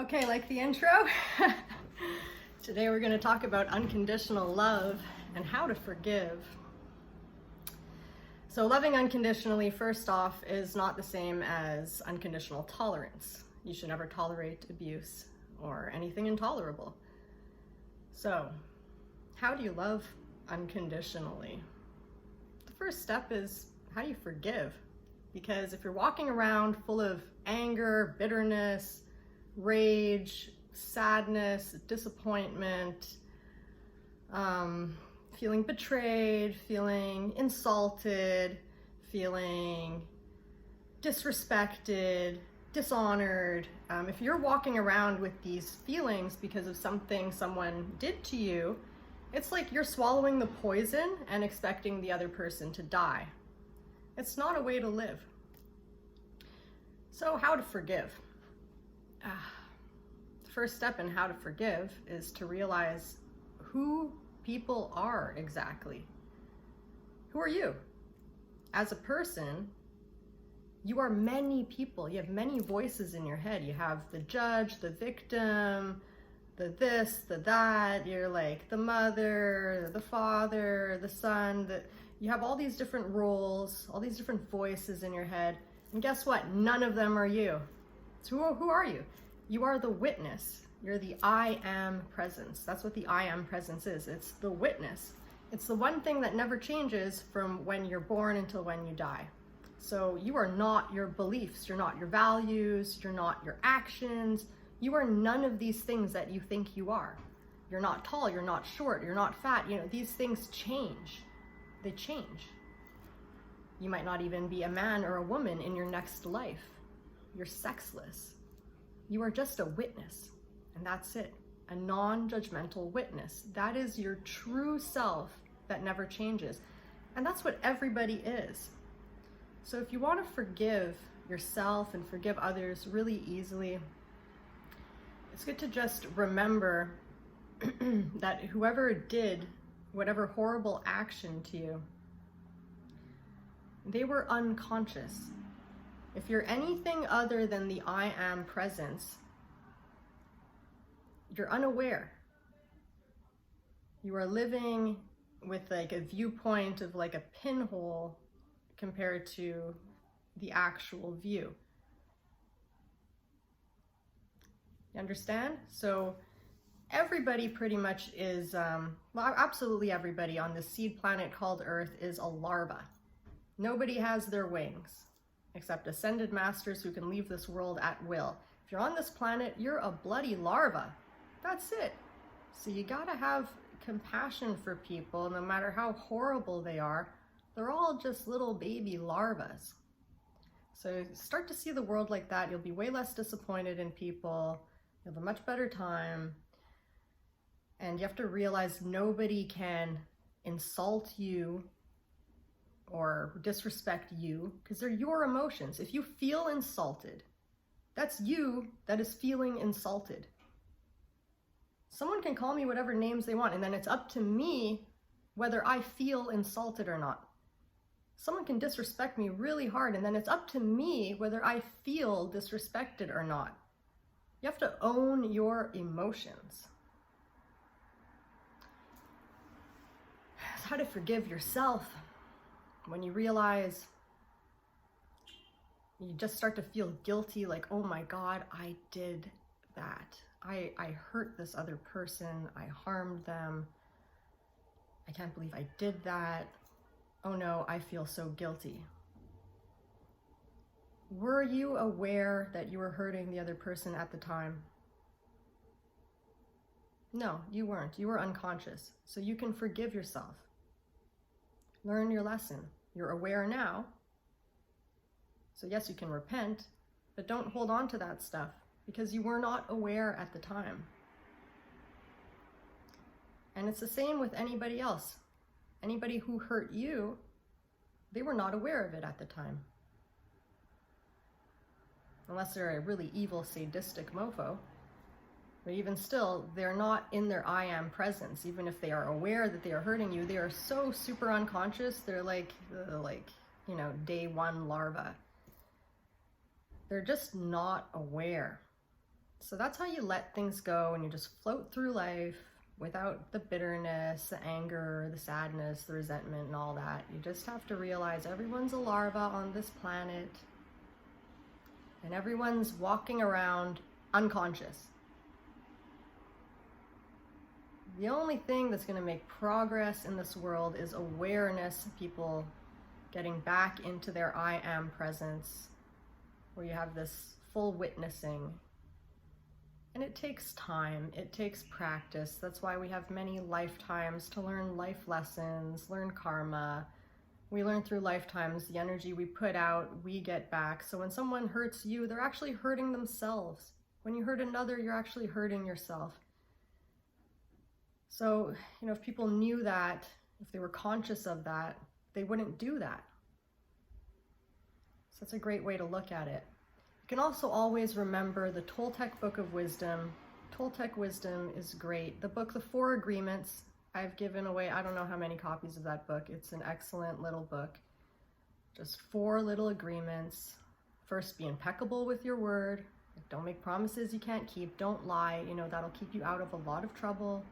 Okay, like the intro, today we're going to talk about unconditional love and how to forgive. So loving unconditionally, first off, is not the same as unconditional tolerance. You should never tolerate abuse or anything intolerable. So, how do you love unconditionally? The first step is, how do you forgive? Because if you're walking around full of anger, bitterness, rage, sadness, disappointment, feeling betrayed, feeling insulted, feeling disrespected, dishonored, if you're walking around with these feelings because of something someone did to you, it's like you're swallowing the poison and expecting the other person to die. It's not a way to live. So how to forgive? The first step in how to forgive is to realize who people are exactly. Who are you? As a person, you are many people. You have many voices in your head. You have the judge, the victim, the this, the that. You're like the mother, the father, the son. You have all these different roles, all these different voices in your head. And guess what? None of them are you. So who are you? You are the witness. You're the I am presence. That's what the I am presence is. It's the witness. It's the one thing that never changes from when you're born until when you die. So you are not your beliefs. You're not your values. You're not your actions. You are none of these things that you think you are. You're not tall. You're not short. You're not fat. These things change. They change. You might not even be a man or a woman in your next life. You're sexless. You are just a witness, and that's it. A non-judgmental witness. That is your true self that never changes. And that's what everybody is. So if you want to forgive yourself and forgive others really easily, it's good to just remember that whoever did whatever horrible action to you, they were unconscious. If you're anything other than the I am presence, you're unaware. You are living with like a viewpoint of like a pinhole compared to the actual view. You understand? So everybody pretty much is, well, absolutely everybody on this seed planet called Earth is a larva. Nobody has their wings, except ascended masters who can leave this world at will. If you're on this planet, you're a bloody larva. That's it. So you gotta have compassion for people, no matter how horrible they are. They're all just little baby larvas. So start to see the world like that. You'll be way less disappointed in people. You'll have a much better time. And you have to realize nobody can insult you or disrespect you, because they're your emotions. If you feel insulted, that's you that is feeling insulted. Someone can call me whatever names they want, and then it's up to me whether I feel insulted or not. Someone can disrespect me really hard, and then it's up to me whether I feel disrespected or not. You have to own your emotions. It's how to forgive yourself. When you realize, you just start to feel guilty, like, oh my God, I did that. I hurt this other person. I harmed them. I can't believe I did that. Oh no, I feel so guilty. Were you aware that you were hurting the other person at the time? No, you weren't. You were unconscious. So you can forgive yourself. Learn your lesson. You're aware now. So yes, you can repent, but don't hold on to that stuff because you were not aware at the time. And it's the same with anybody else. Anybody who hurt you, they were not aware of it at the time. Unless they're a really evil, sadistic mofo. But even still, they're not in their I am presence. Even if they are aware that they are hurting you, they are so super unconscious. They're like day one larva. They're just not aware. So that's how you let things go and you just float through life without the bitterness, the anger, the sadness, the resentment, and all that. You just have to realize everyone's a larva on this planet and everyone's walking around unconscious. The only thing that's going to make progress in this world is awareness, people getting back into their I am presence, where you have this full witnessing. And it takes time, it takes practice. That's why we have many lifetimes to learn life lessons, learn karma. We learn through lifetimes. The energy we put out, we get back. So when someone hurts you, they're actually hurting themselves. When you hurt another, you're actually hurting yourself. So, if people knew that, if they were conscious of that, they wouldn't do that. So that's a great way to look at it. You can also always remember the Toltec Book of Wisdom. Toltec Wisdom is great. The book, The Four Agreements, I've given away, I don't know how many copies of that book. It's an excellent little book. Just 4 little agreements. First, be impeccable with your word. Don't make promises you can't keep. Don't lie. That'll keep you out of a lot of trouble.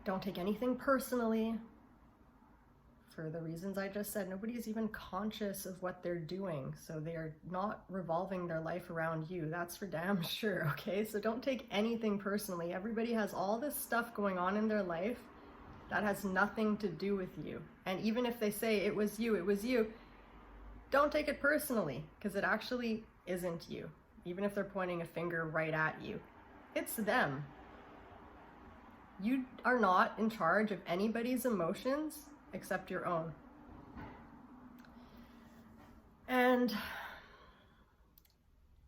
Don't take anything personally. For the reasons I just said, nobody is even conscious of what they're doing. So they are not revolving their life around you. That's for damn sure, okay? So don't take anything personally. Everybody has all this stuff going on in their life that has nothing to do with you. And even if they say it was you, don't take it personally, because it actually isn't you. Even if they're pointing a finger right at you, it's them. You are not in charge of anybody's emotions except your own. And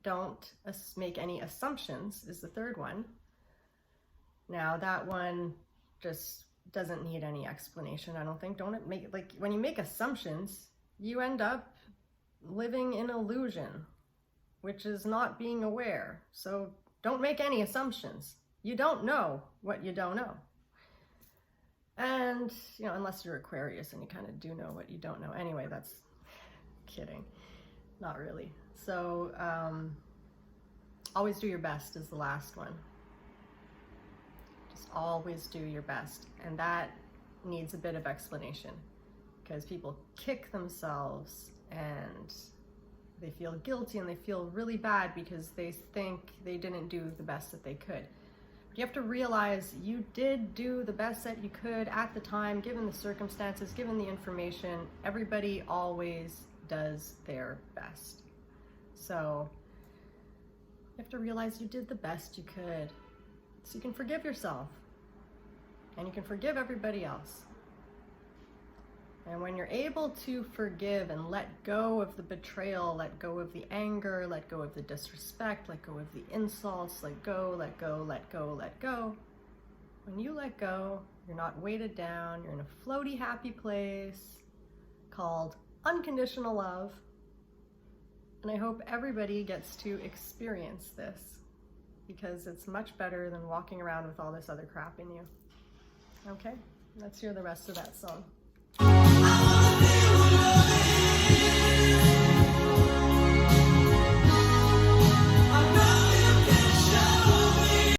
don't make any assumptions is the third one. Now that one just doesn't need any explanation, I don't think. Don't make, when you make assumptions, you end up living in illusion, which is not being aware. So don't make any assumptions. You don't know what you don't know. And, unless you're Aquarius and you kind of do know what you don't know. Anyway, that's kidding. Not really. So, always do your best is the last one. Just always do your best. And that needs a bit of explanation, because people kick themselves and they feel guilty and they feel really bad because they think they didn't do the best that they could. You have to realize you did do the best that you could at the time, given the circumstances, given the information. Everybody always does their best. So you have to realize you did the best you could, so you can forgive yourself and you can forgive everybody else. And when you're able to forgive and let go of the betrayal, let go of the anger, let go of the disrespect, let go of the insults, let go, let go, let go, let go. When you let go, you're not weighted down, you're in a floaty, happy place called unconditional love. And I hope everybody gets to experience this, because it's much better than walking around with all this other crap in you. Okay, let's hear the rest of that song.